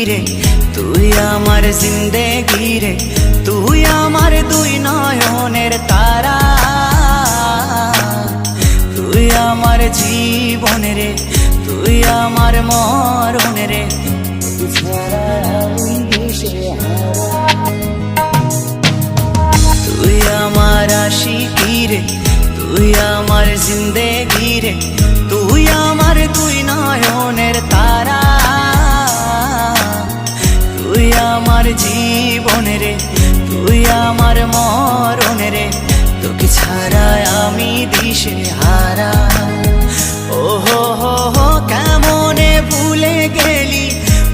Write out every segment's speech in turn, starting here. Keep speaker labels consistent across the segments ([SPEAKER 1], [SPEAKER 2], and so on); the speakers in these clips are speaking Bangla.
[SPEAKER 1] রে, তুই আমার জিন্দেগি রে, তুই আমার দুই নয়নের তারা, তুই আমার জীবন রে, তুই আমার মরণ রে, তুই আমার আশিকি রে, তুই আমার জিন্দেগি রে, তুই আমার দুই নয়নের তারা, তুই আমার জীবন রে, তুই আমার মরণ রে, তোকে ছাড়া আমি দিশে হারা। ও হো হো হো কেমনে ভুলে গেলি,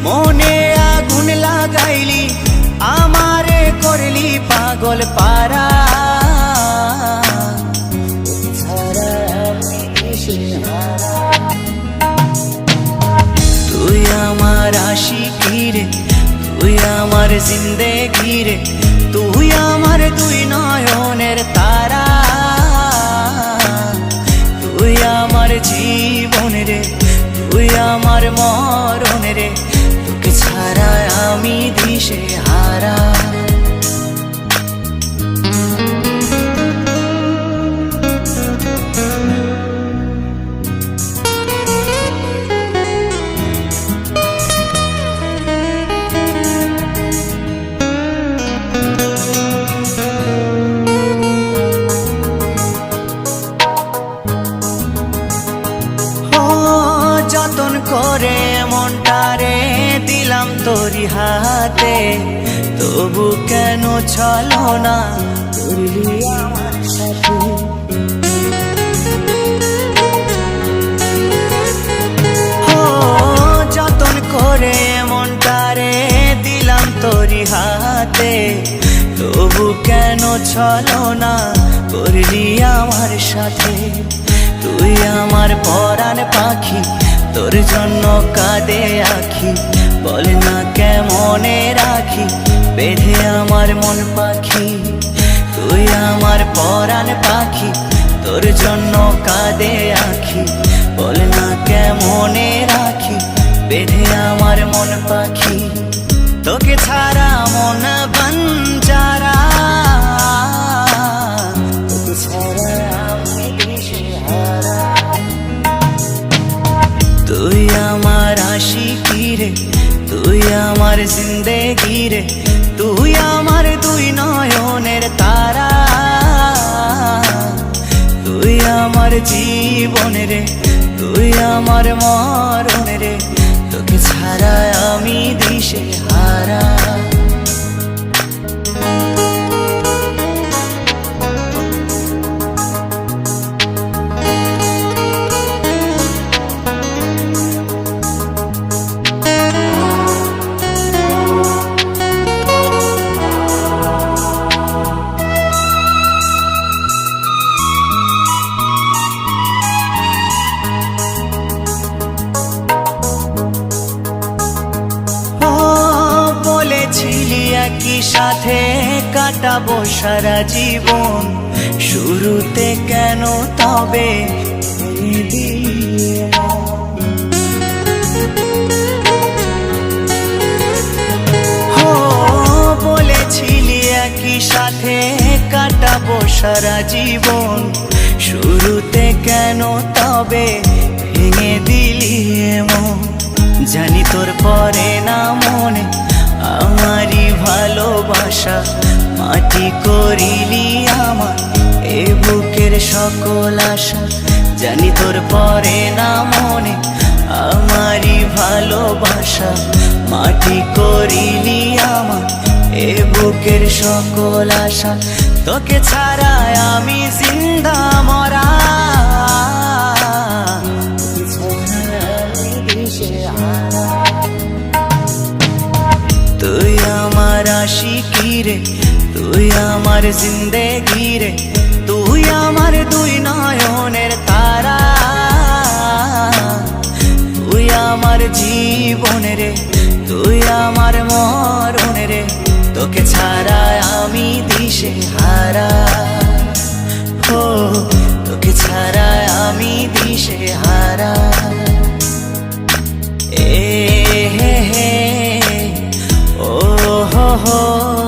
[SPEAKER 1] মনে আগুন লাগাইলি, আমারে করলি পাগল পারা, তুই আমার আশিকি রে, তুই আমার জিন্দেগি রে, তুই আমার দুই নয়নের তারা, তুই আমার জীবন রে, তুই আমার মরণ রে, তোকে ছাড়া আমি দিশে হারা। যতন করে মনটারে দিলাম তোরি হাতে, তবু কেন চলো না করলি আমার সাথে, যতন করে মনটারে দিলাম তোরি হাতে, তবু কেন চলো না করলি আমার সাথে, তুই আমার পরাণ পাখি, তোর জন্য কাঁদে আখি, বল না কেমনে রাখি বেঁধে আমার মন পাখি, তুই আমার পরাণ পাখি, তোর জন্য কাঁদে আখি, বল না কেমনে রাখি বেঁধে আমার মন পাখি, তোকে ছাড়া মন বঞ্জারা, তোকে ছাড়া আমি দিশেহারা, তুই আমার আশিকি রে, তুই আমার জিন্দেগি রে, তুই আমার দুই নয়নের তারা, তুই আমার জীবন রে, তুই আমার মরণ রে, তোকে ছাড়া আমি দিশে হারা। একই সাথে কাটাবো সারা জীবন, শুরুতে কেন তবে বলেছিলি একই সাথে কাটাবো সারা জীবন, শুরুতে কেন তবে ভেঙে দিলি এমন, জানি তোর পরে না মনে আমারই ভালোবাসা, মাটি করিলি আমার এ বুকের সকল আশা, জানি তোর পরে না মনে আমারই ভালোবাসা, মাটি করিলি আমার এ বুকের সকল আশা, তোকে ছাড়া আমি জিন্দা মরা, তুই আমার আশিকি রে, তুই আমার জিন্দেগি রে, তুই আমার দুই নয়নের তারা, তুই আমার জীবন রে, তুই আমার মরণ রে, তোকে ছাড়া আমি দিশে হারা, তোকে ছাড়া আমি দিশে হারা। এ হে হে হই